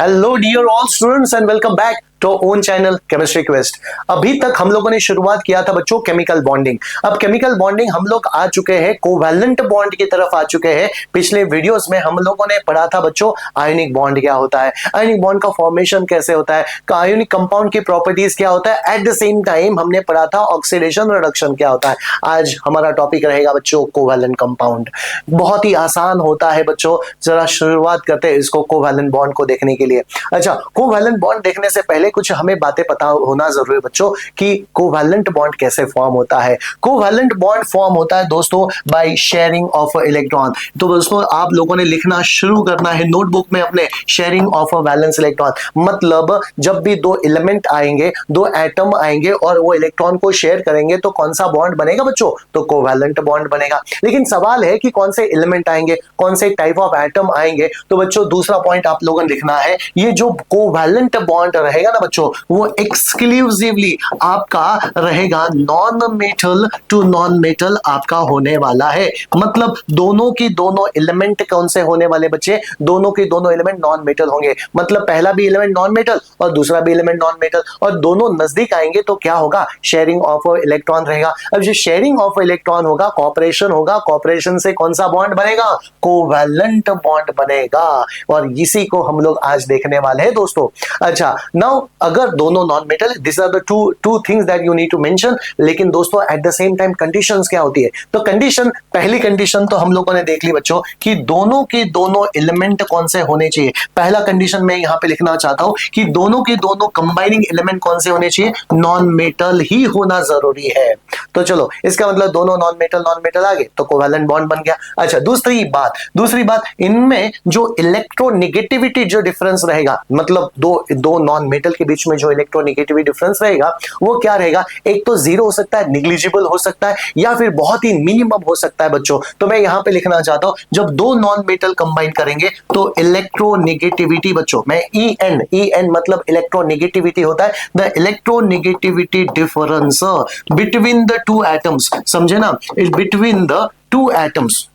Hello dear all students and welcome back to own channel chemistry quest. अभी तक हम लोगों ने शुरुआत किया था बच्चों केमिकल बॉन्डिंग। अब केमिकल बॉन्डिंग हम लोग आ चुके हैं कोवैलेंट बॉन्ड की तरफ आ चुके हैं। पिछले वीडियोस में हम लोगों ने पढ़ा था बच्चों आयनिक बॉन्ड क्या होता है, आयनिक बॉन्ड का फॉर्मेशन कैसे होता है, आयनिक कंपाउंड की प्रॉपर्टीज क्या होता है। एट द सेम टाइम हमने पढ़ा था ऑक्सीडेशन रिडक्शन क्या होता है। आज हमारा टॉपिक रहेगा बच्चों कोवैलेंट कंपाउंड। बहुत ही आसान होता है बच्चों, जरा शुरुआत करते हैं इसको कोवैलेंट बॉन्ड को देखने के लिए। अच्छा, कोवैलेंट बॉन्ड देखने से पहले कुछ हमें बातें पता होना जरूरी है बच्चों कि कोवैलेंट बॉन्ड कैसे फॉर्म होता है। कोवैलेंट बॉन्ड फॉर्म होता है दोस्तों बाय शेयरिंग ऑफ इलेक्ट्रॉन। तो दोस्तों आप लोगों ने लिखना शुरू करना है नोटबुक में अपने, शेयरिंग ऑफ वैलेंस इलेक्ट्रॉन। मतलब जब भी दो एलिमेंट आएंगे, दो एटम आएंगे और वो इलेक्ट्रॉन को शेयर करेंगे तो कौन सा बॉन्ड बनेगा बच्चों? तो कोवैलेंट बॉन्ड बनेगा। लेकिन सवाल है कि कौन से एलिमेंट आएंगे, कौन से टाइप ऑफ एटम आएंगे। तो बच्चों दूसरा पॉइंट आप लोगों ने लिखना है, ये जो कोवैलेंट बॉन्ड रहेगा ना बच्चों, वो एक्सक्लूसिवली आपका रहेगा non metal to non metal आपका होने वाला है। मतलब दोनों की दोनों एलिमेंट कौन से होने वाले बच्चे? दोनों के दोनों एलिमेंट नॉन मेटल होंगे। मतलब पहला भी एलिमेंट नॉन मेटल और दूसरा भी एलिमेंट नॉन मेटल, और दोनों नजदीक आएंगे तो क्या होगा? शेयरिंग ऑफ इलेक्ट्रॉन रहेगा। अब जो शेयरिंग ऑफ इलेक्ट्रॉन होगा, कॉपरेशन होगा, कॉपरेशन से कौन सा बॉन्ड बनेगा? कोवैलेंट बॉन्ड बनेगा। और इसी को हम लोग आज देखने वाले हैं दोस्तों। अच्छा, नाउ अगर दोनों non metal, this are the two things that you need to mention. लेकिन दोस्तों at the same time conditions क्या होती है? तो कंडीशन, पहली कंडीशन तो हम लोगों ने देख ली बच्चों कि दोनों के दोनों एलिमेंट कौन से होने चाहिए। पहला कंडीशन मैं यहां पे लिखना चाहता हूं कि दोनों के दोनों कंबाइनिंग एलिमेंट कौन से होने चाहिए? नॉन मेटल ही होना जरूरी है। तो चलो, इसका मतलब दोनों नॉन मेटल आ गए तो कोवैलेंट बॉन्ड बन गया। अच्छा, दूसरी बात इनमें जो इलेक्ट्रोनेगेटिविटी जो डिफरेंस रहेगा, मतलब दो नॉन मेटल के बीच में जो इलेक्ट्रोनेगेटिविटी डिफरेंस रहेगा वो क्या रहेगा? एक तो जीरो हो सकता है, निग्लिजिबल हो सकता है, या फिर बहुत ही मिनिमम हो सकता है बच्चों। तो मैं यहां पे लिखना चाहता हूं, जब दो नॉन मेटल कंबाइन करेंगे तो इलेक्ट्रोनेगेटिविटी बच्चों, मैं EN मतलब इलेक्ट्रोनेगेटिविटी होता है, the electronegativity difference between the two atoms. समझे ना? बिटवीन द टू एटम्स,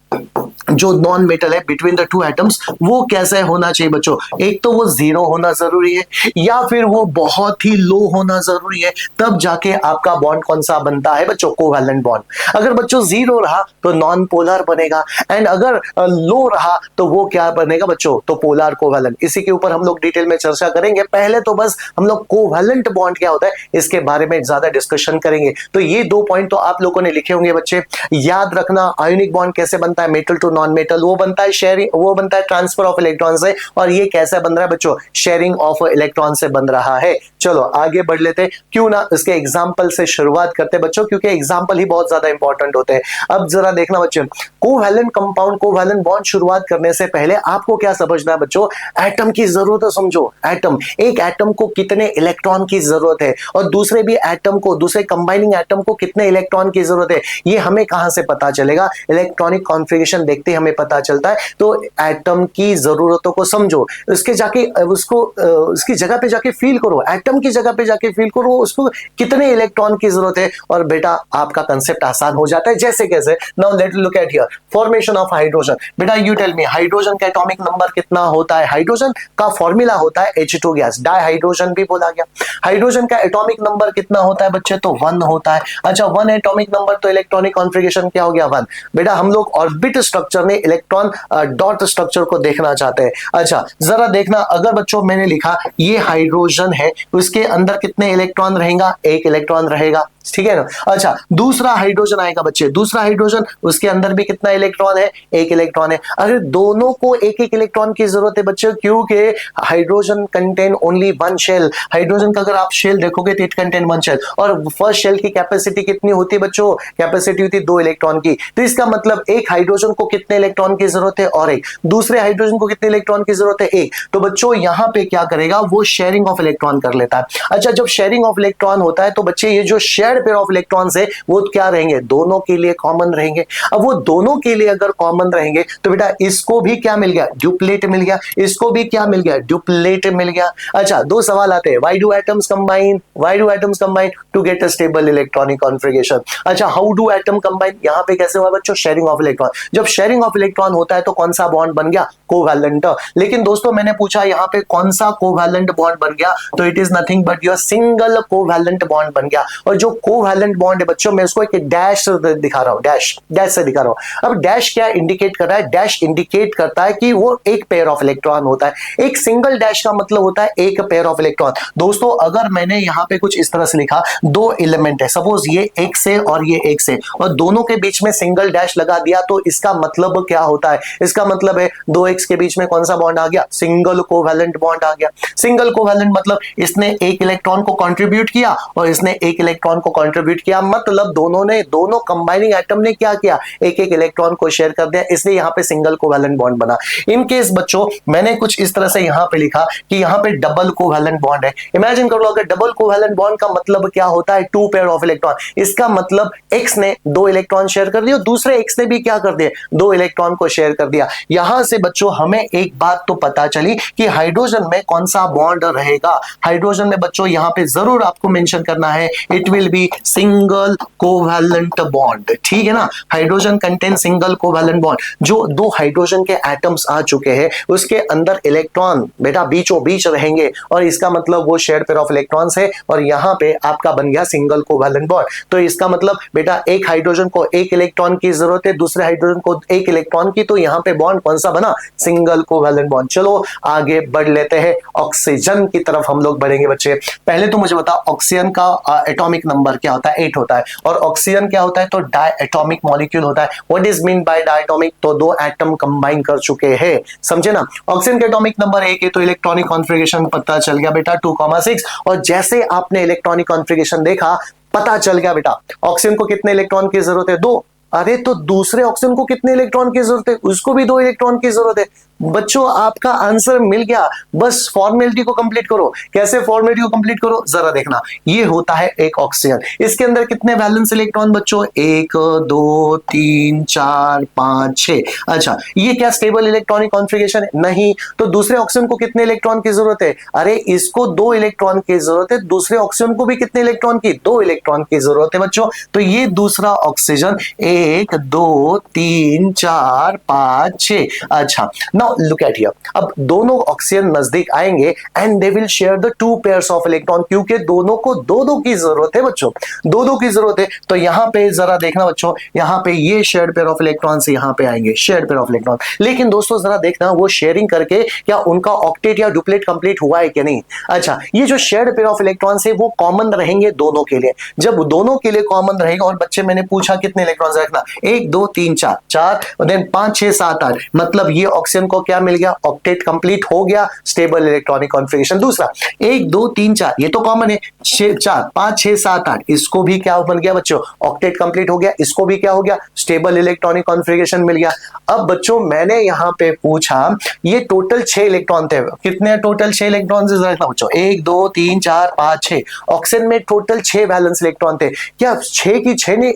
जो नॉन मेटल है बिटवीन द टू एटम्स, वो कैसे होना चाहिए बच्चों? एक तो वो जीरो होना जरूरी है, या फिर वो बहुत ही लो होना जरूरी है। तब जाके आपका बॉन्ड कौन सा बनता है बच्चों? Covalent bond. अगर बच्चों जीरो रहा तो नॉन पोलर बनेगा, एंड अगर लो रहा तो वो क्या बनेगा बच्चों? तो पोलर कोवैलेंट। इसी के ऊपर हम लोग डिटेल में चर्चा करेंगे। पहले तो बस हम लोग कोवैलेंट बॉन्ड क्या होता है इसके बारे में ज्यादा डिस्कशन करेंगे। तो ये दो पॉइंट तो आप लोगों ने लिखे होंगे बच्चे, याद रखना। आयोनिक बॉन्ड कैसे बनता है? मेटल टू नॉन मेटल, वो बनता है शेयरिंग, वो बनता है ट्रांसफर ऑफ इलेक्ट्रॉन से। और ये कैसे बन रहा है बच्चों? शेयरिंग ऑफ इलेक्ट्रॉन से बन रहा है। चलो आगे बढ़ लेते हैं, क्यों ना इसके एग्जांपल से शुरुआत करते हैं बच्चों, क्योंकि एग्जांपल ही बहुत ज्यादा इंपॉर्टेंट होते हैं। अब जरा देखना बच्चों, कोवैलेंट कंपाउंड, कोवैलेंट बॉन्ड शुरुआत करने से पहले आपको क्या समझना है बच्चों? एटम की जरूरत है। समझो, एटम, एक एटम को कितने इलेक्ट्रॉन की जरूरत है, और दूसरे भी एटम को, दूसरे कंबाइनिंग एटम को कितने इलेक्ट्रॉन की जरूरत है, ये हमें कहां से पता चलेगा? इलेक्ट्रॉनिक कॉन्फ़िगरेशन देखते हमें पता चलता है। तो एटम की जरूरतों को समझो, उसके जाके उसको उसकी जगह पे जाके फील करो, एटम की जगह पे जाके फील करो उसको कितने इलेक्ट्रॉन की जरूरत है, और बेटा आपका कंसेप्ट आसान हो जाता है। जैसे कैसे? Now let look at here, formation of hydrogen. बेटा यू टेल मी, हाइड्रोजन का एटॉमिक नंबर कितना होता है? हाइड्रोजन का फॉर्मूला होता है H2 गैस, डाइहाइड्रोजन भी बोला गया। हाइड्रोजन का एटॉमिक नंबर कितना होता है बच्चे? तो 1 होता है। अच्छा, 1 एटॉमिक नंबर, तो इलेक्ट्रॉनिक कॉन्फ़िगरेशन क्या हो गया? 1। बेटा हम लोग ऑर्बिट स्ट्रक्चर में इलेक्ट्रॉन डॉट स्ट्रक्चर को देखना चाहते हैं। अच्छा, जरा देखना, अगर बच्चों मैंने लिखा ये हाइड्रोजन है, उसके अंदर कितने इलेक्ट्रॉन रहेगा? 1 इलेक्ट्रॉन रहेगा, ठीक है ना? अच्छा, दूसरा हाइड्रोजन आएगा बच्चे, दूसरा हाइड्रोजन, उसके अंदर भी कितना इलेक्ट्रॉन है? 1 इलेक्ट्रॉन है। अगर दोनों को 1-1 इलेक्ट्रॉन की जरूरत है बच्चे, क्योंकि hydrogen contain only 1 shell. Hydrogen का अगर आप शेल देखोगे तो इट कंटेन 1 शेल, और फर्स्ट शेल की कैपेसिटी कितनी होती है बच्चों? कैपेसिटी होती है 2 इलेक्ट्रॉन की। तो इसका मतलब एक हाइड्रोजन को कितने इलेक्ट्रॉन की जरूरत है? और 1। दूसरे हाइड्रोजन को कितने इलेक्ट्रॉन की जरूरत है? 1। तो बच्चों यहां पे क्या करेगा? वो शेयरिंग ऑफ इलेक्ट्रॉन कर लेता है। अच्छा, जब शेयरिंग ऑफ इलेक्ट्रॉन होता है तो बच्चे ये जो share shared pair of electrons है वो क्या रहेंगे, दोनों के लिए कॉमन रहेंगे। अब वो दोनों के लिए अगर कॉमन रहेंगे तो बेटा इसको भी क्या मिल गया, ड्यूप्लेट मिल गया, इसको भी क्या मिल गया, ड्यूप्लेट मिल गया। अच्छा, दो सवाल आते हैं, why do atoms combine, why do atoms combine to get a stable electronic configuration. अच्छा, हाउ डू एटम कंबाइन, यहां पे कैसे हुआ बच्चों, शेयरिंग ऑफ इलेक्ट्रॉन। जब शेयरिंग ऑफ इलेक्ट्रॉन होता है तो कौन सा बॉन्ड बन गया, कोवैलेंट। लेकिन दोस्तों मैंने पूछा यहां पे कौन सा कोवैलेंट बॉन्ड बन गया, तो it is nothing but your single covalent bond बन गया। और जो कोवैलेंट बॉन्ड है बच्चों, मैं उसको एक डैश से दिखा रहा हूं, डैश से दिखा रहा हूं। अब डैश क्या इंडिकेट कर रहा है, डैश इंडिकेट करता है कि वो एक पेयर ऑफ इलेक्ट्रॉन होता है। एक सिंगल डैश का मतलब होता है एक पेयर ऑफ इलेक्ट्रॉन। दोस्तों अगर मैंने यहां पे कुछ इस तरह से लिखा, दो एलिमेंट है, सपोज ये एक से और ये एक से, और दोनों के बीच में सिंगल डैश लगा दिया, तो इसका मतलब क्या होता है, इसका मतलब है दो एक्स के बीच में कौन सा बॉन्ड आ गया, सिंगल कोवैलेंट बॉन्ड आ गया। सिंगल कोवैलेंट मतलब इसने एक इलेक्ट्रॉन को कंट्रीब्यूट किया और इसने एक इलेक्ट्रॉन को कंट्रीब्यूट किया, मतलब दोनों कंबाइनिंग एटम ने क्या किया, एक एक इलेक्ट्रॉन को शेयर कर दिया, इसलिए यहां पे सिंगल कोवैलेंट बॉन्ड बना। इन केस बच्चों मैंने कुछ इस तरह से यहां पे लिखा कि यहां पे डबल कोवैलेंट बॉन्ड है। इमेजिन कर लो अगर डबल कोवैलेंट बॉन्ड का मतलब क्या होता है, टू पेयर ऑफ इलेक्ट्रॉन। इसका मतलब एक्स ने दो इलेक्ट्रॉन शेयर कर दिया, दूसरे एक्स ने भी क्या कर दिया, दो इलेक्ट्रॉन को शेयर कर दिया। यहां से बच्चों हमें एक बात तो पता चली कि हाइड्रोजन में कौन सा बॉन्ड रहेगा। हाइड्रोजन में बच्चों यहां पे जरूर आपको मेंशन करना है, it will B single covalent bond, ठीक है ना। Hydrogen contain single covalent bond. जो दो हाइड्रोजन के एटम्स आ चुके हैं उसके अंदर इलेक्ट्रॉन बेटा बीचों बीच रहेंगे, और इसका मतलब वो शेयर्ड पेयर ऑफ इलेक्ट्रॉन्स है, और यहां पे आपका बन गया सिंगल कोवैलेंट बॉन्ड। तो इसका मतलब बेटा एक हाइड्रोजन को एक इलेक्ट्रॉन की जरूरत है, दूसरे हाइड्रोजन को एक इलेक्ट्रॉन की, तो यहां पे बॉन्ड कौन सा बना, सिंगल कोवैलेंट बॉन्ड। चलो आगे बढ़ लेते हैं, ऑक्सीजन की तरफ हम लोग बढ़ेंगे बच्चे। पहले तो मुझे बता ऑक्सीजन का एटॉमिक नंबर क्या होता है, 8 होता है, और ऑक्सीजन क्या होता है, तो डायएटॉमिक मॉलिक्यूल होता है। व्हाट इज मीन बाय डायएटॉमिक, तो दो एटम कंबाइन कर चुके हैं, समझे ना। ऑक्सीजन का एटॉमिक नंबर 1 है, तो इलेक्ट्रॉनिक कॉन्फ़िगरेशन पता चल गया बेटा 2,6। और जैसे आपने इलेक्ट्रॉनिक कॉन्फ़िगरेशन देखा पता चल गया बेटा ऑक्सीजन को कितने इलेक्ट्रॉन की जरूरत है, 2। अरे तो दूसरे ऑक्सीजन को कितने इलेक्ट्रॉन की जरूरत है, उसको भी 2 इलेक्ट्रॉन की जरूरत है। बच्चों आपका आंसर मिल गया, बस फॉर्मेलिटी को कंप्लीट करो। कैसे फॉर्मेलिटी को कंप्लीट करो जरा देखना, ये होता है एक ऑक्सीजन, इसके अंदर कितने वैलेंस इलेक्ट्रॉन बच्चों, 1 2 3 4 5 6। अच्छा ये क्या स्टेबल इलेक्ट्रॉनिक कॉन्फ़िगरेशन है, नहीं। तो दूसरे ऑक्सीजन को कितने इलेक्ट्रॉन की जरूरत है, अरे इसको 2 इलेक्ट्रॉन की जरूरत है, दूसरे ऑक्सीजन को भी कितने इलेक्ट्रॉन की, 2 इलेक्ट्रॉन की जरूरत है बच्चों। तो ये दूसरा ऑक्सीजन 1 2 3 4 5 6। अच्छा लुक एट हियर, अब दोनों ऑक्सीजन नजदीक आएंगे and they will share the 2 pairs of electron, क्योंकि दोनों को दो की जरूरत है बच्चों, दो की जरूरत है। तो यहां पे जरा देखना बच्चों, यहां पे ये शेयर्ड पेयर ऑफ इलेक्ट्रॉन से यहां पे आएंगे शेयर्ड पेयर ऑफ इलेक्ट्रॉन। लेकिन दोस्तों जरा देखना वो शेयरिंग करके क्या उनका ऑक्टेट या डुप्लेट कंप्लीट हुआ है कि नहीं। अच्छा ये जो शेयर्ड पेयर ऑफ इलेक्ट्रॉन है वो कॉमन रहेंगे दोनों के लिए। जब दोनों के लिए कॉमन रहेगा, और बच्चे मैंने पूछा कितने इलेक्ट्रॉन रखना, 1 2 3 4 देन 5 6 7 8, मतलब ये ऑक्सीजन को क्या मिल गया, ऑक्टेट कंप्लीट हो गया, स्टेबल इलेक्ट्रॉनिक कॉन्फ़िगरेशन। दूसरा 1 2 3 4 ये तो कॉमन है, 4 5 6 7 8 इसको भी क्या बन गया बच्चों, ऑक्टेट कंप्लीट हो गया, इसको भी क्या हो गया, स्टेबल इलेक्ट्रॉनिक कॉन्फ़िगरेशन मिल गया। अब बच्चों मैंने यहां पे पूछा ये टोटल 6 इलेक्ट्रॉन थे, कितने टोटल 6 इलेक्ट्रॉन से जरा बच्चों, 1 2 3 4 5 6। ऑक्सीजन में टोटल 6 वैलेंस इलेक्ट्रॉन थे, क्या 6 की 6 ने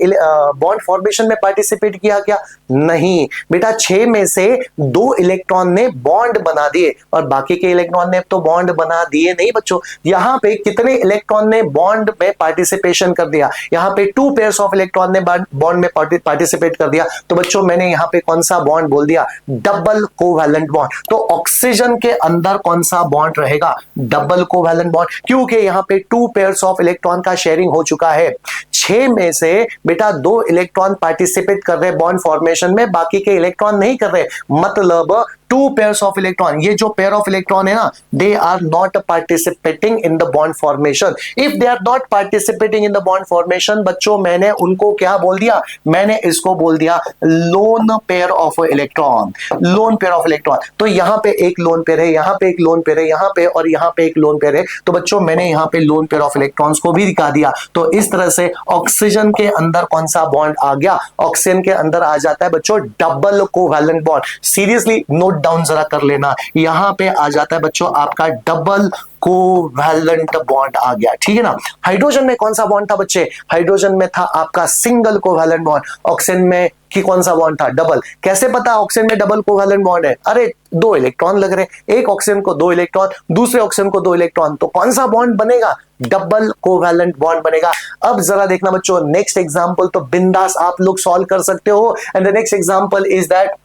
बॉन्ड फॉर्मेशन में पार्टिसिपेट किया क्या, नहीं बेटा 6 में से 2 इलेक्ट्रॉन ने बॉन्ड बना दिए और बाकी के इलेक्ट्रॉन ने तो बॉन्ड बना दिए नहीं बच्चों। यहां पे कितने इलेक्ट्रॉन ने बॉन्ड में पार्टिसिपेशन कर दिया, यहां पे 2 पेयर्स ऑफ इलेक्ट्रॉन ने बॉन्ड में पार्टिसिपेट कर दिया। तो बच्चों मैंने यहां पे कौन सा बॉन्ड बोल दिया, डबल कोवैलेंट बॉन्ड। तो ऑक्सीजन के अंदर कौन सा बॉन्ड रहेगा, डबल कोवैलेंट बॉन्ड, क्योंकि यहां पे 2 पेयर्स ऑफ इलेक्ट्रॉन का शेयरिंग हो चुका है। 6 में से बेटा 2 इलेक्ट्रॉन पार्टिसिपेट कर रहे बॉन्ड फॉर्मेशन में, बाकी के इलेक्ट्रॉन नहीं कर रहे, मतलब 2 पेयर्स ऑफ इलेक्ट्रॉन, ये जो पेयर ऑफ इलेक्ट्रॉन है ना, they are not participating in the bond formation. If they are not participating in the bond formation बच्चों मैंने उनको क्या बोल दिया, मैंने इसको बोल दिया loan pair of electron, loan pair of electron. तो यहां पे एक लोन पेयर है, यहां पे एक लोन पेयर है, यहां पे और यहां पे एक लोन पेयर है। तो बच्चों मैंने यहां पे लोन पेयर ऑफ इलेक्ट्रॉन्स को भी दिखा दिया। तो इस तरह से ऑक्सीजन के अंदर कौन सा बॉन्ड आ गया, ऑक्सीजन के अंदर आ जाता है बच्चों double covalent bond. Seriously note down जरा कर लेना, यहां पे आ जाता है बच्चों आपका डबल कोवैलेंट बॉन्ड आ गया, ठीक है ना। हाइड्रोजन में कौन सा बॉन्ड था बच्चे, हाइड्रोजन में था आपका सिंगल कोवैलेंट बॉन्ड, ऑक्सीजन में कि कौन सा बॉन्ड था, डबल। कैसे पता ऑक्सीजन में डबल कोवैलेंट बॉन्ड है, अरे दो इलेक्ट्रॉन लग रहे, एक ऑक्सीजन को दो इलेक्ट्रॉन, दूसरे ऑक्सीजन को दो इलेक्ट्रॉन, तो कौन सा बॉन्ड बनेगा, डबल कोवैलेंट बॉन्ड बनेगा। अब जरा देखना बच्चों नेक्स्ट एग्जांपल, तो बिंदास आप लोग सॉल्व कर सकते हो, and the next example is that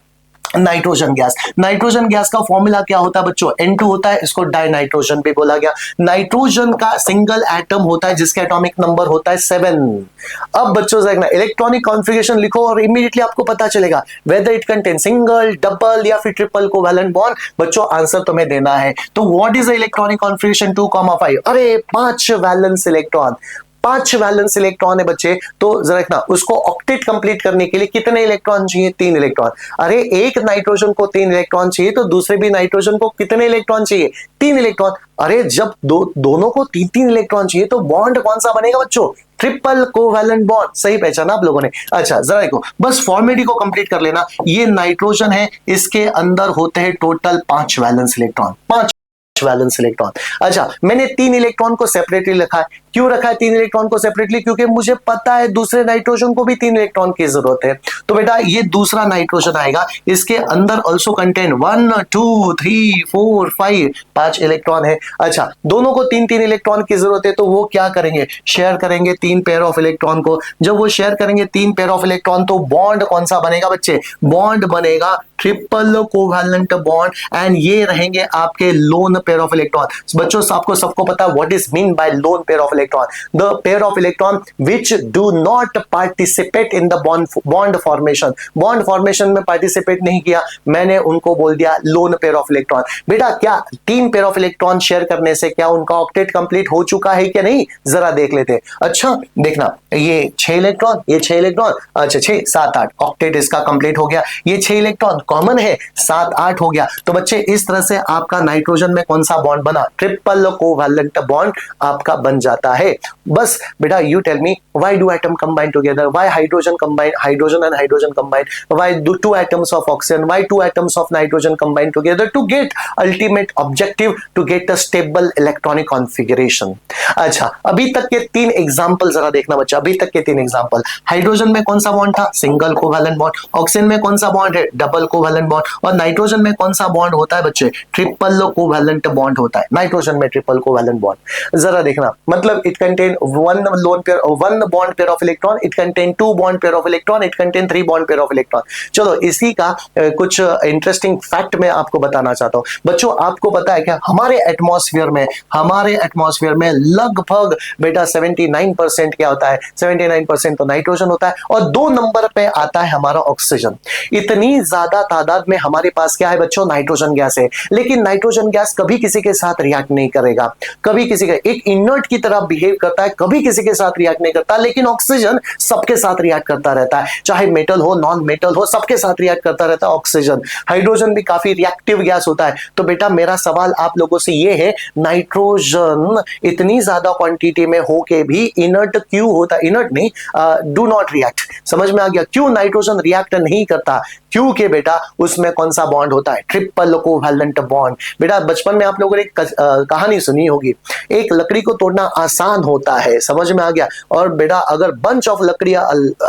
nitrogen gas. Nitrogen gas का फॉर्मूला क्या होता है बच्चों, N2 होता है, इसको डाई नाइट्रोजन भी बोला गया। नाइट्रोजन का सिंगल एटम होता है जिसका एटॉमिक नंबर होता है 7। अब बच्चों देखना इलेक्ट्रॉनिक कॉन्फ़िगरेशन लिखो और इमीडिएटली आपको पता चलेगा whether it contain single, double या फिर ट्रिपल कोवैलेंट बॉन्ड। बच्चों आंसर तुम्हें देना है, तो what is the electronic configuration 2,5, अरे 5 वैलेंस इलेक्ट्रॉन, 5 वैलेंस इलेक्ट्रॉन है बच्चे, तो जरा देखना उसको ऑक्टेट कंप्लीट करने के लिए कितने इलेक्ट्रॉन चाहिए, 3 इलेक्ट्रॉन। अरे एक नाइट्रोजन को 3 इलेक्ट्रॉन चाहिए तो दूसरे भी नाइट्रोजन को कितने इलेक्ट्रॉन चाहिए, 3 इलेक्ट्रॉन। अरे जब दोनों को 3-3 इलेक्ट्रॉन चाहिए तो बॉन्ड कौन सा बनेगा बच्चों, ट्रिपल कोवैलेंट बॉन्ड। सही पहचाना आप लोगों ने। अच्छा जरा देखो बस फॉर्मेलिटी को कंप्लीट कर लेना, ये नाइट्रोजन है, इसके अंदर होते हैं total 5 valence electron, 5 valence electron. अच्छा मैंने 3 इलेक्ट्रॉन को सेपरेटली रखा है, क्यों रखा है 3 इलेक्ट्रॉन को सेपरेटली, क्योंकि मुझे पता है दूसरे नाइट्रोजन को भी 3 इलेक्ट्रॉन की जरूरत है। तो बेटा ये दूसरा नाइट्रोजन आएगा, इसके अंदर ऑल्सो कंटेन 1 2 3 4 5 इलेक्ट्रॉन है। अच्छा दोनों को 3-3 इलेक्ट्रॉन की जरूरत है, तो वो क्या करेंगे, शेयर करेंगे 3 पेयर ऑफ इलेक्ट्रॉन को। जब वो शेयर करेंगे 3 पेयर ऑफ इलेक्ट्रॉन तो बॉन्ड कौन सा बनेगा बच्चे, बॉन्ड बनेगा ट्रिपल कोवैलेंट बॉन्ड, एंड ये रहेंगे आपके लोन पेयर ऑफ इलेक्ट्रॉन। बच्चों आपको सबको पता है what is mean by loan pair of electron, the pair of electron which do not participate in the bond formation. Bond formation में पार्टिसिपेट नहीं किया, मैंने उनको बोल दिया लोन पेयर ऑफ इलेक्ट्रॉन। बेटा क्या 3 पेयर ऑफ इलेक्ट्रॉन शेयर करने से क्या उनका ऑक्टेट कंप्लीट हो चुका है क्या नहीं, जरा देख लेते हैं। अच्छा देखना ये 6 इलेक्ट्रॉन, ये 6 इलेक्ट्रॉन, अच्छा 6 7 8 ऑक्टेट इसका कंप्लीट हो गया। ये 6 इलेक्ट्रॉन कॉमन है, 7 8 हो गया। तो बच्चे इस तरह से आपका नाइट्रोजन में कौन सा बॉन्ड बना, ट्रिपल कोवैलेंट बॉन्ड आपका बन जाता है। बस बेटा you tell me why do atom combine together, why hydrogen combine, hydrogen and hydrogen combine, why do 2 atoms of oxygen, why 2 atoms of nitrogen combine together to get ultimate objective, to get a stable electronic configuration. अच्छा अभी तक के 3 example जरा देखना बच्चा, अभी तक के 3 एग्जांपल, हाइड्रोजन में कौन सा बॉन्ड था, सिंगल कोवैलेंट बॉन्ड, ऑक्सीजन में कौन सा बॉन्ड है, डबल कोवैलेंट बॉन्ड, और नाइट्रोजन में कौन सा बॉन्ड होता है बच्चे, ट्रिपल कोवैलेंट बॉन्ड होता है। नाइट्रोजन में ट्रिपल कोवैलेंट बॉन्ड, जरा देखना मतलब it contain 1 lone pair, 1 bond pair of electron, it contain 2 bond pair of electron, it contain 3 bond pair of electron. चलो इसी का कुछ इंटरेस्टिंग फैक्ट मैं आपको बताना चाहता हूं। बच्चों आपको पता है क्या हमारे एटमॉस्फेयर में लगभग बेटा 79% क्या होता है, 79% तो नाइट्रोजन होता है, और 2 नंबर पे आता है हमारा ऑक्सीजन। इतनी ज्यादा तादाद में हमारे पास क्या है बच्चों, नाइट्रोजन गैस है। लेकिन नाइट्रोजन गैस कभी किसी के साथ रिएक्ट नहीं करेगा, कभी किसी का एक इनर्ट की तरह बिहेव करता है, कभी किसी के साथ रिएक्ट नहीं करता। लेकिन ऑक्सीजन सबके साथ रिएक्ट करता रहता है, चाहे मेटल हो नॉन मेटल हो, सबके साथ रिएक्ट करता रहता है ऑक्सीजन। हाइड्रोजन भी काफी रिएक्टिव गैस होता है। तो बेटा मेरा सवाल आप लोगों से ये है, नाइट्रोजन इतनी ज्यादा क्वांटिटी में होके भी इनर्ट क्यों होता है, इनर्ट नहीं, डू नॉट रिएक्ट, समझ में आ गया क्यों नाइट्रोजन रिएक्ट नहीं करता, क्योंकि बेटा उसमें कौन सा बॉन्ड होता है, ट्रिपल कोवैलेंट बॉन्ड। बेटा बचपन में आप लोगों ने कहानी सुनी होगी, एक लकड़ी को तोड़ना आसान होता है, समझ में आ गया, और बेटा अगर बंच ऑफ लकड़ियां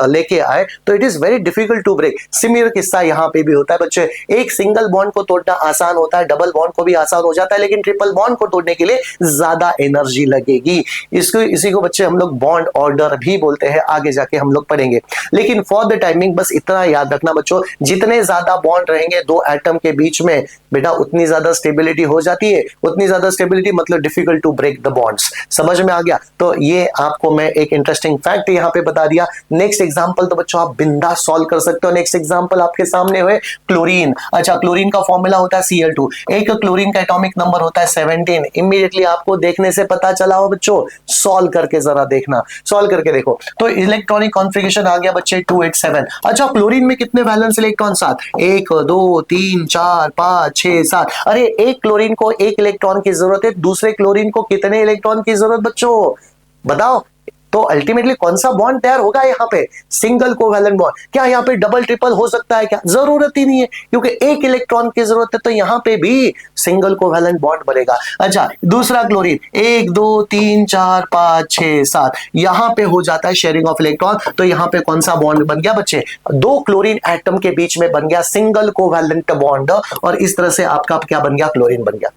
लेके आए तो it is very difficult to break. Similar किस्सा यहाँ पे भी होता है बच्चे, एक सिंगल बॉन्ड को तोड़ना आसान होता है, डबल बॉन्ड को भी आसान हो जाता है, लेकिन ट्रिपल बॉन्ड को तोड़ने के लिए ज्यादा एनर्जी लगेगी। इसी को बच्चे हम लोग बॉन्ड ऑर्डर भी बोलते हैं, आगे जाके हम लोग पढ़ेंगे। लेकिन फॉर द टाइमिंग बस इतना याद रखना बच्चों, जितने ज्यादा बॉन्ड रहेंगे 2 एटम के बीच में बेटा उतनी ज्यादा स्टेबिलिटी हो जाती है, उतनी ज्यादा स्टेबिलिटी मतलब difficult to break the bonds. समझ में आ गया? तो ये आपको मैं एक इंटरेस्टिंग फैक्ट यहाँ पे बता दिया। नेक्स्ट एग्जांपल तो बच्चों आप बिंदास सॉल्व कर सकते हो। नेक्स्ट एग्जांपल आपके सामने हुए क्लोरीन। अच्छा क्लोरीन का फॉर्मूला होता है Cl2, एक क्लोरीन का एटॉमिक नंबर होता है 17। इमीडिएटली आपको देखने से पता चला हो बच्चों, सॉल्व करके जरा देखना, सॉल्व करके देखो। तो इलेक्ट्रॉनिक कॉन्फ़िगरेशन आ गया बच्चे 287। अच्छा क्लोरीन में कितने वैलेंस इलेक्ट्रॉन? 7, 1 2 3 4 5 6 7। अरे एक क्लोरीन को 1 इलेक्ट्रॉन की जरूरत है, दूसरे क्लोरीन को कितने इलेक्ट्रॉन की जरूरत बच्चों बताओ? तो अल्टीमेटली कौन सा बॉन्ड तैयार होगा यहाँ पे? Single covalent bond. क्या यहाँ पे डबल ट्रिपल हो सकता है क्या? जरूरत ही नहीं है, क्योंकि एक इलेक्ट्रॉन की जरूरत है, तो यहाँ पे भी सिंगल कोवैलेंट बॉन्ड बनेगा। अच्छा, दूसरा क्लोरीन, 1 2 3 4 5 6 7, यहां पे हो जाता है शेयरिंग ऑफ इलेक्ट्रॉन, तो यहां पे कौन सा बॉन्ड बन गया बच्चे? दो क्लोरीन एटम के बीच में बन गया सिंगल कोवैलेंट बॉन्ड, और इस तरह से आपका क्या बन गया? क्लोरीन बन गया।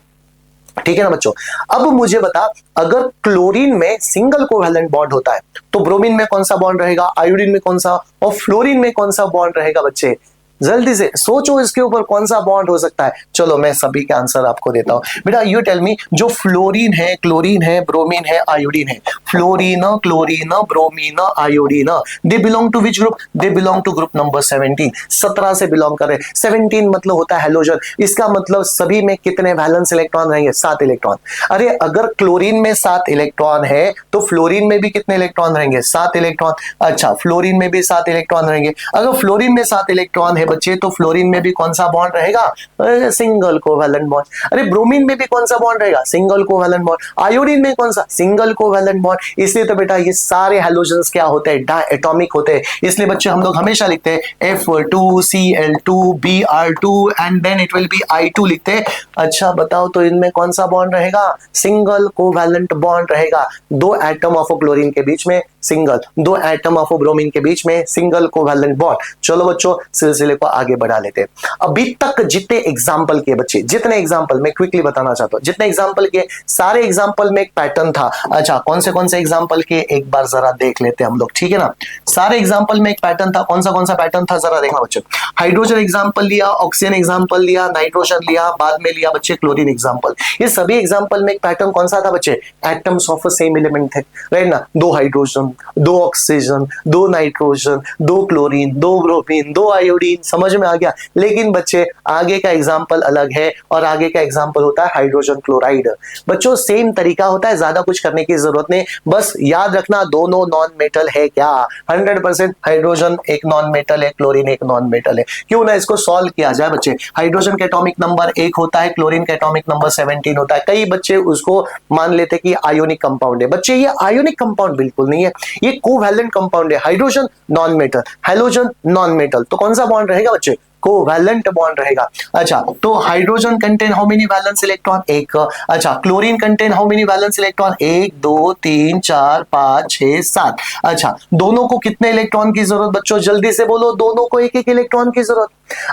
ठीक है ना बच्चों? अब मुझे बता, अगर क्लोरीन में सिंगल कोवैलेंट बॉन्ड होता है तो ब्रोमीन में कौन सा बॉन्ड रहेगा, आयोडीन में कौन सा, और फ्लोरीन में कौन सा बॉन्ड रहेगा बच्चे? जल्दी से सोचो इसके ऊपर कौन सा बॉन्ड हो सकता है। चलो मैं सभी के आंसर आपको देता हूं। बेटा यू टेल मी, जो फ्लोरीन है, क्लोरीन है, ब्रोमीन है, आयोडीन है, fluorine, chlorine, bromine, iodine, they belong to which group? They belong to group number 17। 17 से बिलोंग कर रहे। 17 मतलब होता है हैलोजन। इसका मतलब सभी में कितने वैलेंस इलेक्ट्रॉन रहेंगे? 7 इलेक्ट्रॉन। अरे अगर क्लोरीन में 7 इलेक्ट्रॉन है तो फ्लोरीन में भी कितने इलेक्ट्रॉन रहेंगे? 7 इलेक्ट्रॉन। अच्छा, फ्लोरीन में भी 7 इलेक्ट्रॉन रहेंगे। अगर फ्लोरीन में 7 इलेक्ट्रॉन है बच्चे, तो फ्लोरीन में भी कौन सा बॉन्ड रहेगा? Single covalent bond. अरे ब्रोमीन में भी कौन सा बॉन्ड रहेगा? Single covalent bond. आयोडीन में कौन सा? Single covalent bond. इसलिए तो बेटा ये सारे हैलोजेंस क्या होते हैं? डायटोमिक होते हैं। इसलिए बच्चे हम लोग हमेशा लिखते हैं F2Cl2 Br2 and then it will be I2 लिखते हैं। अच्छा बताओ, तो इनमें कौन सा बॉन्ड रहेगा? सिंगल कोवैलेंट बॉन्ड रहेगा। दो एटम ऑफ क्लोरीन के बीच में सिंगल, दो एटम ऑफ ब्रोमीन के बीच में सिंगल कोवैलेंट बॉन्ड। चलो बच्चों, सिलसिले को आगे बढ़ा लेते हैं। अभी तक जितने एग्जाम्पल किए बच्चे, जितने एग्जाम्पल मैं क्विकली बताना चाहता हूं, जितने एग्जाम्पल किए, सारे एग्जाम्पल में एक पैटर्न था। अच्छा, कौन से एग्जाम्पल किए एक बार जरा देख लेते हैं हम लोग, ठीक है ना? सारे एग्जाम्पल में एक पैटर्न था। कौन सा पैटर्न था जरा देखना बच्चे। हाइड्रोजन एग्जाम्पल लिया, ऑक्सीजन एग्जाम्पल लिया, नाइट्रोजन लिया, बाद में लिया बच्चे क्लोरीन एग्जाम्पल। ये सभी एग्जाम्पल में एक पैटर्न कौन सा था बच्चे? एटम्स ऑफ सेम एलिमेंट थे, राइट ना? 2 hydrogen, 2 oxygen, 2 nitrogen, 2 chlorine, 2 bromine, 2 iodine. समझ में आ गया? लेकिन बच्चे आगे का एग्जाम्पल अलग है, और आगे का एग्जाम्पल होता है हाइड्रोजन क्लोराइड। बच्चों सेम तरीका होता है, ज्यादा कुछ करने की जरूरत नहीं, बस याद रखना दोनों नॉन मेटल है क्या? 100% हाइड्रोजन एक नॉन मेटल है, क्लोरीन एक नॉन मेटल है। क्यों ना इसको सॉल्व किया जाए बच्चे। हाइड्रोजन का एटॉमिक नंबर 1 होता है, क्लोरीन का एटॉमिक नंबर 17 होता है। कई बच्चे उसको मान लेते कि आयोनिक कंपाउंड है। बच्चे ये आयोनिक कंपाउंड बिल्कुल नहीं है, ये कोवैलेंट कंपाउंड है। Hydrogen non metal, halogen non metal, तो कौन सा बॉन्ड रहेगा बच्चे? कोवैलेंट बॉन्ड रहेगा। अच्छा, तो hydrogen contain how many valence electron? 1। अच्छा, chlorine contain how many valence electron? 1 2 3 4 5 6 7। अच्छा, दोनों को कितने इलेक्ट्रॉन की जरूरत बच्चों? जल्दी से बोलो, दोनों को एक एक इलेक्ट्रॉन की जरूरत।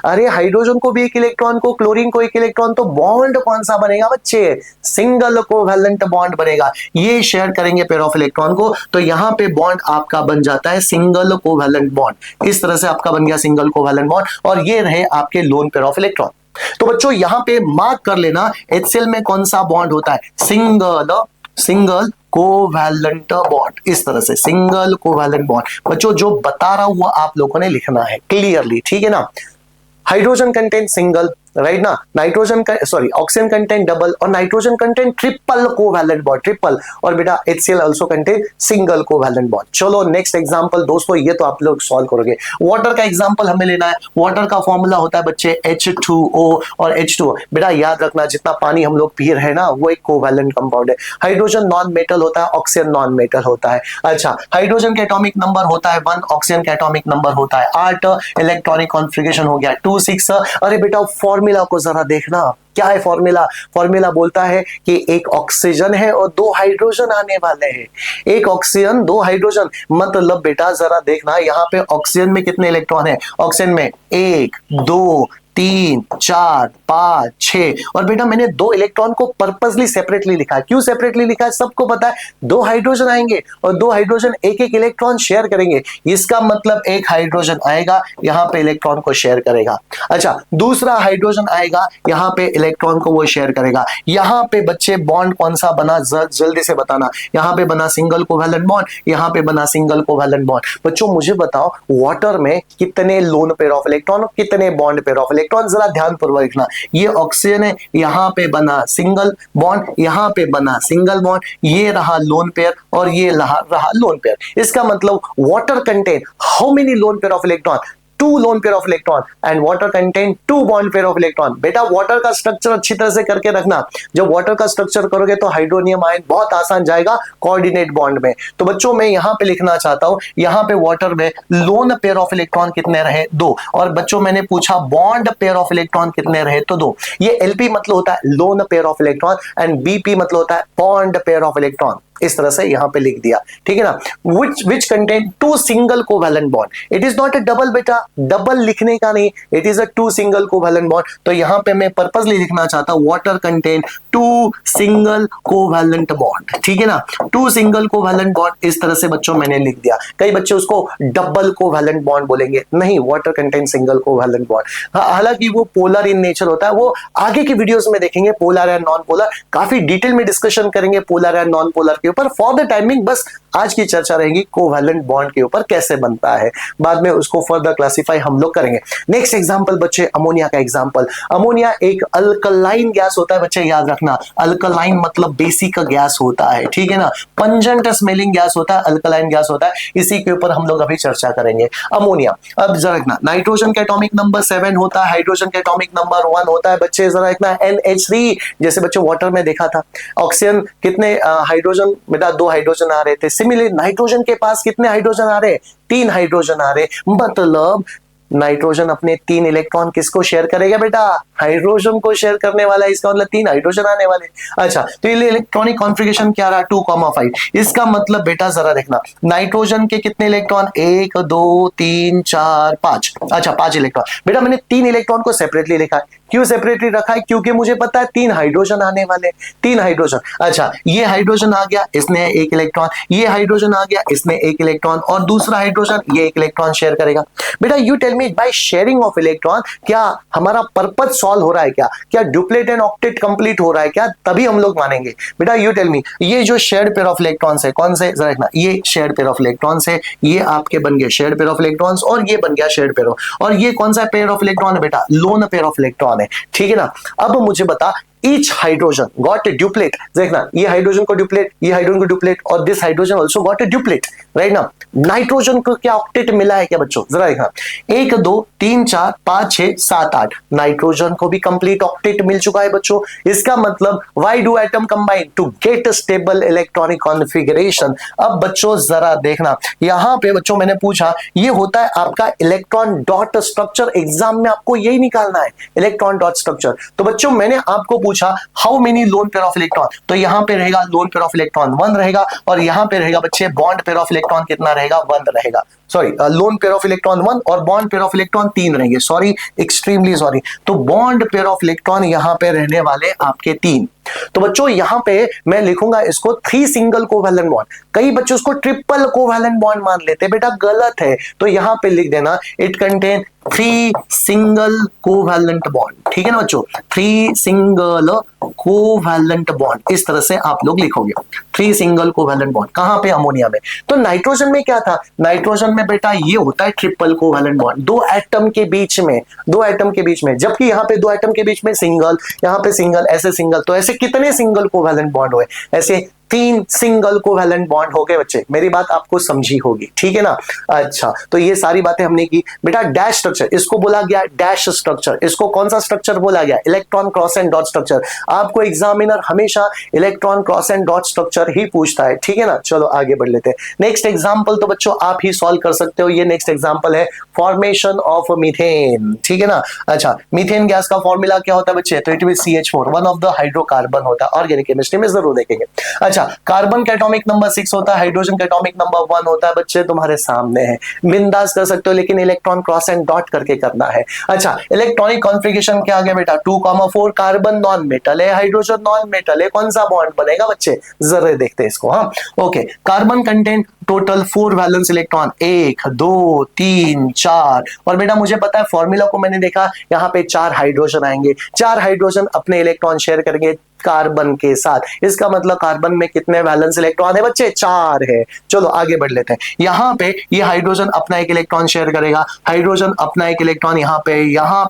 अरे हाइड्रोजन को भी एक इलेक्ट्रॉन, को क्लोरीन को एक इलेक्ट्रॉन, तो बॉन्ड कौन सा बनेगा बच्चे? सिंगल कोवैलेंट बॉन्ड बनेगा। ये शेयर करेंगे पेयर ऑफ इलेक्ट्रॉन को, तो यहां पे बॉन्ड आपका बन जाता है सिंगल कोवैलेंट बॉन्ड। इस तरह से आपका बन गया सिंगल कोवैलेंट बॉन्ड, और ये रहे आपके लोन पेयर ऑफ इलेक्ट्रॉन। तो बच्चों यहां पे मार्क कर लेना, HCl में कौन सा बॉन्ड होता है? Single covalent bond. इस तरह से सिंगल कोवैलेंट बॉन्ड। बच्चों जो बता रहा हूं वो आप लोगों ने लिखना है क्लियरली, ठीक है ना? हाइड्रोजन कंटेन सिंगल, राइट ना? नाइट्रोजन का ऑक्सीजन कंटेन डबल, और nitrogen contain triple covalent bond, triple. और बेटा HCl also contain single covalent bond. चलो नेक्स्ट एग्जांपल दोस्तों, ये तो आप लोग सॉल्व करोगे। वाटर का एग्जांपल हमें लेना है। वाटर का फॉर्मूला होता है बच्चे H2O और H2O। बेटा याद रखना, जितना पानी हम लोग पी रहे हैं ना, वो एक कोवैलेंट कंपाउंड है। हाइड्रोजन नॉन मेटल होता है, ऑक्सीजन नॉन मेटल होता है। अच्छा, हाइड्रोजन का एटॉमिक नंबर होता है 1, ऑक्सीजन का एटॉमिक नंबर होता है 8, इलेक्ट्रॉनिक कॉन्फ़िगरेशन हो गया 2 6। अरे बेटा फॉर्मूला को जरा देखना, क्या है फॉर्मूला? फॉर्मूला बोलता है कि एक ऑक्सीजन है और 2 हाइड्रोजन आने वाले हैं। एक ऑक्सीजन 2 हाइड्रोजन, मतलब बेटा जरा देखना, यहाँ पे ऑक्सीजन में कितने इलेक्ट्रॉन है? ऑक्सीजन में 1 2 3 4 5 6। और बेटा मैंने 2 इलेक्ट्रॉन को पर्पसली सेपरेटली लिखा है। क्यों सेपरेटली लिखा है? सबको पता है 2 हाइड्रोजन आएंगे और 2 हाइड्रोजन एक एक इलेक्ट्रॉन शेयर करेंगे। इसका मतलब एक हाइड्रोजन आएगा, यहाँ पे इलेक्ट्रॉन को शेयर करेगा। अच्छा, दूसरा हाइड्रोजन आएगा, यहाँ पे इलेक्ट्रॉन को वो शेयर करेगा। यहाँ पे बच्चे बॉन्ड कौन सा बना? जल्दी से बताना। यहाँ पे बना सिंगल कोवैलेंट बॉन्ड, यहाँ पे बना सिंगल कोवैलेंट बॉन्ड। बच्चों मुझे बताओ, वाटर में कितने लोन पेयर ऑफ इलेक्ट्रॉन, कितने बॉन्ड पेयर ऑफ इलेक्ट्रॉन? जरा ध्यानपूर्वक लिखना। ये ऑक्सीजन है, यहां पे बना सिंगल बॉन्ड, यहां पे बना सिंगल बॉन्ड, ये रहा लोन पेयर और ये रहा लोन पेयर। इसका मतलब water contain how many lone pair of electron? Two lone pair of electron and water contain two bond pair of electron. बेटा वाटर का स्ट्रक्चर अच्छी तरह से करके रखना, जब वाटर का स्ट्रक्चर करोगे तो हाइड्रोनियम आयन बहुत आसान जाएगा कोऑर्डिनेट बॉन्ड में। तो बच्चों मैं यहां पे लिखना चाहता हूं, यहां पे वाटर में लोन पेयर ऑफ इलेक्ट्रॉन कितने रहे, 2, और बच्चों मैंने पूछा बॉन्ड पेयर ऑफ इलेक्ट्रॉन कितने रहे, तो 2। ये एलपी मतलब होता है loan pair of electron and BP मतलब होता है बॉन्ड पेयर ऑफ इलेक्ट्रॉन। इस तरह से यहां पे लिख दिया, ठीक है ना। which contain two single covalent bond, it is not a double बेटा, डबल लिखने का नहीं, it is a two single covalent bond। तो यहां पे मैं पर्पसली लिखना चाहता हूं water contain two single covalent bond, ठीक है ना, two single covalent bond। इस तरह से बच्चों मैंने लिख दिया। कई बच्चे उसको डबल कोवैलेंट बॉन्ड बोलेंगे, नहीं, water contain single covalent bond. हालांकि वो पोलर इन नेचर होता है, वो आगे की वीडियोस में देखेंगे, पोलर एंड नॉन पोलर, काफी डिटेल में डिस्कशन करेंगे पोलर एंड नॉन पोलर के ऊपर। फॉर द टाइमिंग बस आज की चर्चा रहेगी कोवैलेंट बॉन्ड के ऊपर कैसे बनता है, बाद में उसको फर्दर क्लासिफाई हम लोग करेंगे। नेक्स्ट एग्जांपल बच्चे, अमोनिया का एग्जांपल। अमोनिया एक अल्कलाइन गैस होता है बच्चे, याद रखना, अल्कलाइन मतलब बेसिक गैस होता है, ठीक है ना, पंजेंट स्मेलिंग गैस होता है, अल्कलाइन गैस होता है, इसी के ऊपर हम लोग अभी चर्चा करेंगे। अमोनिया, अब जरा रखना, नाइट्रोजन का एटॉमिक नंबर 7 होता है, हाइड्रोजन का एटॉमिक नंबर 1 होता है बच्चे, जरा रखना NH3, जैसे बच्चे वाटर में देखा था। ऑक्सीजन कितने हाइड्रोजन, बेटा 2 हाइड्रोजन आ रहे थे। सिमिलरली नाइट्रोजन के पास कितने हाइड्रोजन आ रहे, 3 हाइड्रोजन आ रहे, मतलब नाइट्रोजन अपने 3 इलेक्ट्रॉन किसको शेयर करेगा बेटा, हाइड्रोजन को शेयर करने वाला है, इसका मतलब 3 हाइड्रोजन आने वाले। अच्छा, तो ये इलेक्ट्रॉनिक कॉन्फ़िगरेशन क्या रहा, 2,5। इसका मतलब बेटा जरा देखना, नाइट्रोजन के कितने इलेक्ट्रॉन, 1 2 3 4 5। अच्छा, 5 इलेक्ट्रॉन। बेटा मैंने 3 इलेक्ट्रॉन को सेपरेटली लिखा है, क्यों सेपरेटली रखा है, क्योंकि मुझे पता है 3 हाइड्रोजन आने वाले, 3 हाइड्रोजन। अच्छा, ये हाइड्रोजन आ गया, इसने 1 इलेक्ट्रॉन, ये हाइड्रोजन आ गया, इसने 1 इलेक्ट्रॉन, और दूसरा हाइड्रोजन ये 1 इलेक्ट्रॉन शेयर करेगा। बेटा you tell me, by sharing of electron क्या हमारा पर्पस सॉल्व हो रहा है, क्या डुप्लेट एंड ऑक्टेट कंप्लीट हो रहा है क्या, तभी हम लोग मानेंगे। बेटा यू टेल मी, ये जो शेयर्ड पेयर ऑफ इलेक्ट्रॉन्स है, कौन से, जरा देखना, ये शेयर्ड पेयर ऑफ इलेक्ट्रॉन्स है, ये आपके बन गए शेयर्ड पेयर ऑफ इलेक्ट्रॉन्स, और ये बन गया शेयर्ड पेयर, और ये कौन सा पेयर ऑफ इलेक्ट्रॉन है बेटा, लोन पेयर ऑफ इलेक्ट्रॉन है, ठीक है ना। अब मुझे बता, each hydrogen got a duplet, देखना, ये हाइड्रोजन को डुप्लेट, ये हाइड्रोजन को डुप्लेट, और this hydrogen also got a duplet, right ना। नाइट्रोजन को क्या ऑक्टेट मिला है क्या बच्चों, जरा देखना, 1 2 3 4 5 6 7 8, नाइट्रोजन को भी कंप्लीट ऑक्टेट मिल चुका है बच्चों। इसका मतलब why do atom combine, to get a stable electronic configuration. अब बच्चों जरा देखना, यहां पे बच्चों मैंने पूछा, ये होता है आपका इलेक्ट्रॉन डॉट स्ट्रक्चर, एग्जाम में आपको यही निकालना है, इलेक्ट्रॉन डॉट स्ट्रक्चर। तो बच्चों मैंने आपको पूछा how many lone pair of electron, तो यहां पे रहेगा लोन पेयर ऑफ इलेक्ट्रॉन 1 रहेगा, और यहां पे रहेगा बच्चे बॉन्ड पेयर ऑफ इलेक्ट्रॉन कितना रहेगा, 1 रहेगा। Sorry, loan pair of electron 1 और बॉन्ड पेयर ऑफ इलेक्ट्रॉन 3 रहेंगे, सॉरी, एक्सट्रीमली सॉरी। तो बॉन्ड पेयर ऑफ इलेक्ट्रॉन यहां पे रहने वाले आपके 3। तो बच्चों यहां पे मैं लिखूंगा इसको 3 सिंगल कोवैलेंट बॉन्ड। कई बच्चे उसको ट्रिपल कोवैलेंट बॉन्ड मान लेते हैं, बेटा गलत है। तो यहां पे लिख देना, it contain 3 single covalent bond, ठीक है ना बच्चों, 3 सिंगल कोवैलेंट बॉन्ड, इस तरह से आप लोग लिखोगे 3 सिंगल कोवैलेंट बॉन्ड। कहां पे, अमोनिया में। तो नाइट्रोजन में क्या था, नाइट्रोजन में बेटा ये होता है ट्रिपल कोवैलेंट बॉन्ड, 2 एटम के बीच में, 2 एटम के बीच में, जबकि यहां पे 2 एटम के बीच में सिंगल, यहां पे सिंगल, ऐसे सिंगल। तो ऐसे कितने सिंगल कोवैलेंट बॉन्ड हुए, ऐसे 3 सिंगल कोवैलेंट बॉन्ड हो गए बच्चे। मेरी बात आपको समझी होगी, ठीक है ना। अच्छा, तो ये सारी बातें हमने की। बेटा डैश स्ट्रक्चर, इसको बोला गया डैश स्ट्रक्चर। इसको कौन सा स्ट्रक्चर बोला गया, electron cross and dot structure. आपको एग्जामिनर हमेशा electron cross and dot structure ही पूछता है, ठीक है ना। चलो आगे बढ़ लेते हैं। नेक्स्ट एग्जाम्पल तो बच्चों आप ही सॉल्व कर सकते हो। ये नेक्स्ट एग्जाम्पल है फॉर्मेशन ऑफ मीथेन, ठीक है ना। अच्छा, मीथेन गैस का फॉर्मूला क्या होता है बच्चे, तो it will CH4, one of the hydrocarbon होता है, ऑर्गेनिक केमिस्ट्री में जरूर देखेंगे। अच्छा, कार्बन का एटॉमिक नंबर 6 होता है, हाइड्रोजन का एटॉमिक नंबर 1 होता है बच्चे, तुम्हारे सामने है, बिंदास कर सकते हो, लेकिन इलेक्ट्रॉन क्रॉस एंड डॉट करके करना है। अच्छा, इलेक्ट्रॉनिक कॉन्फ़िगरेशन क्या आ गया बेटा, 2,4, कार्बन नॉन मेटल है, हाइड्रोजन नॉन मेटल है, कौन सा बॉन्ड बनेगा बच्चे, जरा देखते हैं इसको। हाँ, okay, carbon contain total 4 valence electron, 1 2 3 4, और बेटा मुझे पता है फॉर्मूला को मैंने देखा, यहाँ पे 4 हाइड्रोजन आएंगे, 4 हाइड्रोजन अपने इलेक्ट्रॉन शेयर करेंगे कार्बन के साथ। इसका मतलब कार्बन में कितने वैलेंस इलेक्ट्रॉन है बच्चे, 4 है। चलो आगे बढ़ लेते हैं। यहाँ पे ये हाइड्रोजन अपना 1 इलेक्ट्रॉन शेयर करेगा, हाइड्रोजन अपना 1 इलेक्ट्रॉन यहाँ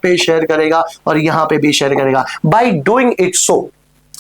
पे शेयर करेगा, और यहाँ पे भी शेयर करेगा। Bye doing it so,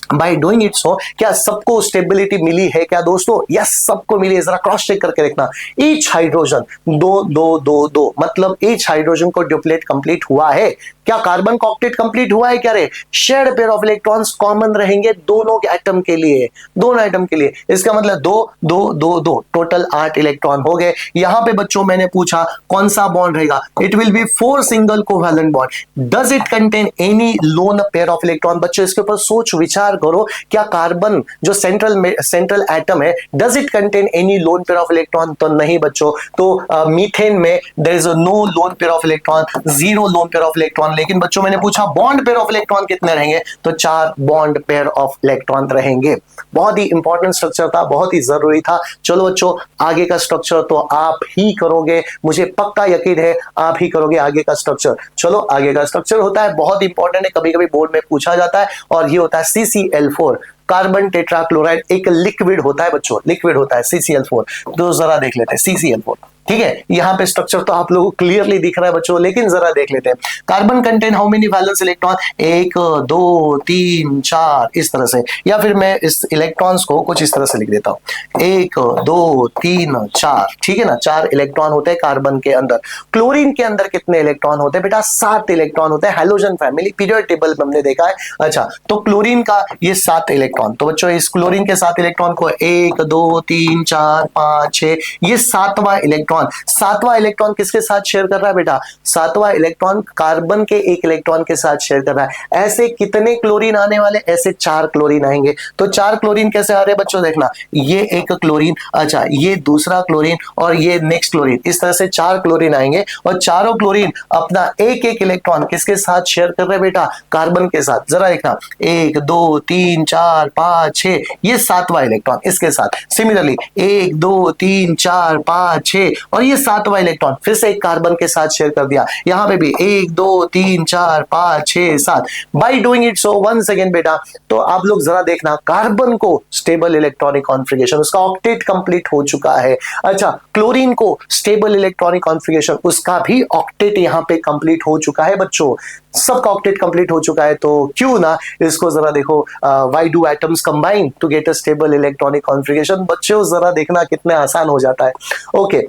bye doing it सो क्या सबको स्टेबिलिटी मिली है क्या दोस्तों? यस, सबको मिली है। जरा क्रॉस चेक करके देखना। ईच हाइड्रोजन दो दो दो दो, मतलब ईच हाइड्रोजन को डुप्लेट कंप्लीट हुआ है क्या? कार्बन का ऑक्टेट कंप्लीट हुआ है क्या रे? Shared pair of electrons common रहेंगे दोनों के एटम के लिए, दोनों एटम के लिए। इसका मतलब दो दो दो दो, टोटल 8 इलेक्ट्रॉन हो गए। यहां पे बच्चों मैंने पूछा कौन सा बॉन्ड रहेगा? It will be 4 single covalent bond. Does it contain any lone pair of electron? बच्चों इसके ऊपर सोच विचार करो। क्या कार्बन जो सेंट्रल एटम है, does it contain any lone pair of electron? तो नहीं बच्चों। तो मीथेन में there is no lone pair of electron, 0 lone pair of electron. लेकिन बच्चों मैंने पूछा बॉन्ड पेयर ऑफ इलेक्ट्रॉन कितने रहेंगे? तो 4 बॉन्ड पेयर ऑफ इलेक्ट्रॉन रहेंगे। बहुत ही इंपॉर्टेंट स्ट्रक्चर था, बहुत ही जरूरी था। चलो बच्चों, आगे का स्ट्रक्चर तो आप ही करोगे, मुझे पक्का यकीन है आप ही करोगे आगे का स्ट्रक्चर। चलो, आगे का स्ट्रक्चर होता है बहुत इंपॉर्टेंट है, कभी कभी बोर्ड में पूछा जाता है, और ये होता है CCl4, कार्बन टेट्राक्लोराइड। एक लिक्विड होता है बच्चों, लिक्विड होता है CCl4। तो जरा देख लेते हैं CCl4। ठीक है, यहां पे स्ट्रक्चर तो आप लोगों को क्लियरली दिख रहा है बच्चों, लेकिन जरा देख लेते हैं। Carbon contain how many valence electron? 1 2 3 4, इस तरह से। या फिर मैं इस इलेक्ट्रॉन्स को कुछ इस तरह से लिख देता हूं, 1 2 3 4। ठीक है ना, 4 इलेक्ट्रॉन होते हैं कार्बन के अंदर। क्लोरीन के अंदर कितने इलेक्ट्रॉन होते हैं बेटा? 7 इलेक्ट्रॉन होते हैं। हैलोजन फैमिली पीरियड टेबल में हमने देखा है। अच्छा, तो क्लोरीन का ये 7 इलेक्ट्रॉन। तो बच्चों इस क्लोरीन के 7 इलेक्ट्रॉन को 1 2 3 4 5 6, ये 7वां इलेक्ट्रॉन। 7वां इलेक्ट्रॉन किसके साथ शेयर कर रहा है बेटा? 7वां इलेक्ट्रॉन कार्बन के 1 इलेक्ट्रॉन के साथ शेयर कर रहा है। ऐसे कितने क्लोरीन आने वाले? ऐसे 4 क्लोरीन आएंगे। तो 4 क्लोरीन कैसे आ रहे हैं बच्चों? देखना, ये एक क्लोरीन, अच्छा ये दूसरा क्लोरीन, और ये नेक्स्ट क्लोरीन। इस तरह से 4 क्लोरीन आएंगे, और चारों क्लोरीन अपना एक एक इलेक्ट्रॉन किसके साथ शेयर कर रहे हैं बेटा? कार्बन के साथ। जरा देखना, 1 2 3 4 5 6, ये 7वां इलेक्ट्रॉन इसके साथ। सिमिलरली 1 2 3 4 5 6, और ये 7वां इलेक्ट्रॉन फिर से एक कार्बन के साथ शेयर कर दिया। यहां पे भी 1 2 3 4 5 6 7। By doing it so once again बेटा, तो आप लोग जरा देखना, कार्बन को स्टेबल इलेक्ट्रॉनिक कॉन्फ़िगरेशन, उसका ऑक्टेट कंप्लीट हो चुका है। अच्छा, क्लोरीन को स्टेबल इलेक्ट्रॉनिक कॉन्फ़िगरेशन, उसका भी ऑक्टेट यहां पे कंप्लीट हो चुका है बच्चों। सबका ऑक्टेट कंप्लीट हो चुका है। तो क्यों ना इसको जरा देखो, why do atoms combine to get a stable electronic configuration? बच्चों जरा देखना कितना आसान हो जाता है। ओके,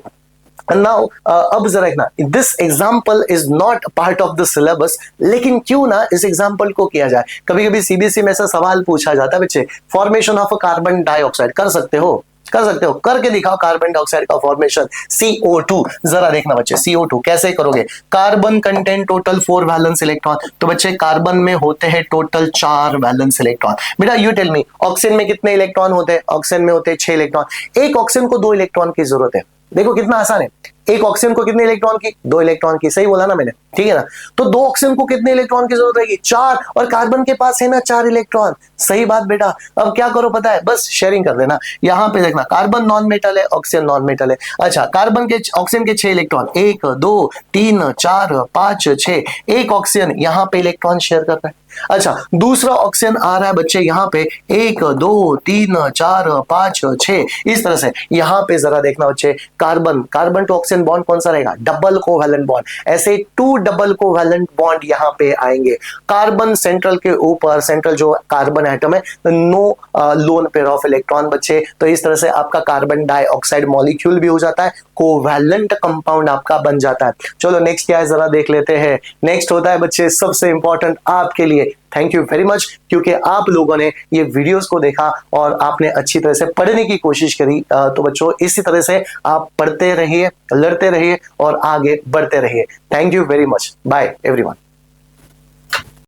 नाउ अब जरा देखना, this example is not part of the syllabus, लेकिन क्यों ना इस एग्जाम्पल को किया जाए। कभी कभी सीबीएसई में ऐसा सवाल पूछा जाता है बच्चे, formation of a carbon dioxide कर सकते हो? कर सकते हो, करके दिखाओ कार्बन डाइऑक्साइड का फॉर्मेशन, CO2। जरा देखना बच्चे, CO2 कैसे करोगे? Carbon content total 4 valence electron. तो बच्चे कार्बन में होते हैं टोटल 4 वैलेंस इलेक्ट्रॉन। बेटा यू टेल मी, ऑक्सीजन में कितने इलेक्ट्रॉन होते हैं? ऑक्सीजन में होते हैं 6 इलेक्ट्रॉन। एक ऑक्सीजन को 2 इलेक्ट्रॉन की जरूरत है। देखो कितना आसान है, एक ऑक्सीजन को कितने इलेक्ट्रॉन की? 2 इलेक्ट्रॉन की। सही बोला ना मैंने? ठीक है ना? तो 2 ऑक्सीजन को कितने इलेक्ट्रॉन की जरूरत रहेगी? 4। और कार्बन के पास है ना 4 इलेक्ट्रॉन। सही बात बेटा। अब क्या करो पता है, बस शेयरिंग कर देना। यहां पे देखना, कार्बन नॉन मेटल है, ऑक्सीजन नॉन मेटल है। अच्छा, कार्बन के ऑक्सीजन के 6 इलेक्ट्रॉन, 1 2 3 4 5 6। एक ऑक्सीजन यहां पे इलेक्ट्रॉन शेयर कर रहा है। अच्छा, दूसरा ऑक्सीजन आ रहा है बच्चे यहाँ पे 1 2 3 4 5 6, इस तरह से। यहां पे जरा देखना बच्चे, कार्बन टू ऑक्सीजन बॉन्ड कौन सा रहेगा? Double covalent bond. ऐसे 2 डबल कोवैलेंट बॉन्ड यहां पे आएंगे। कार्बन सेंट्रल के ऊपर, सेंट्रल जो कार्बन एटम है, no lone pair of electron बच्चे। तो इस तरह से आपका कार्बन डाइऑक्साइड मॉलिक्यूल भी हो जाता है, कोवैलेंट कंपाउंड आपका बन जाता है। चलो नेक्स्ट क्या है जरा देख लेते हैं। नेक्स्ट होता है बच्चे सबसे इंपॉर्टेंट आपके लिए। थैंक यू वेरी मच, क्योंकि आप लोगों ने ये वीडियोस को देखा और आपने अच्छी तरह से पढ़ने की कोशिश करी। तो बच्चों इसी तरह से आप पढ़ते रहिए, लड़ते रहिए और आगे बढ़ते रहिए। Thank you very much. Bye everyone.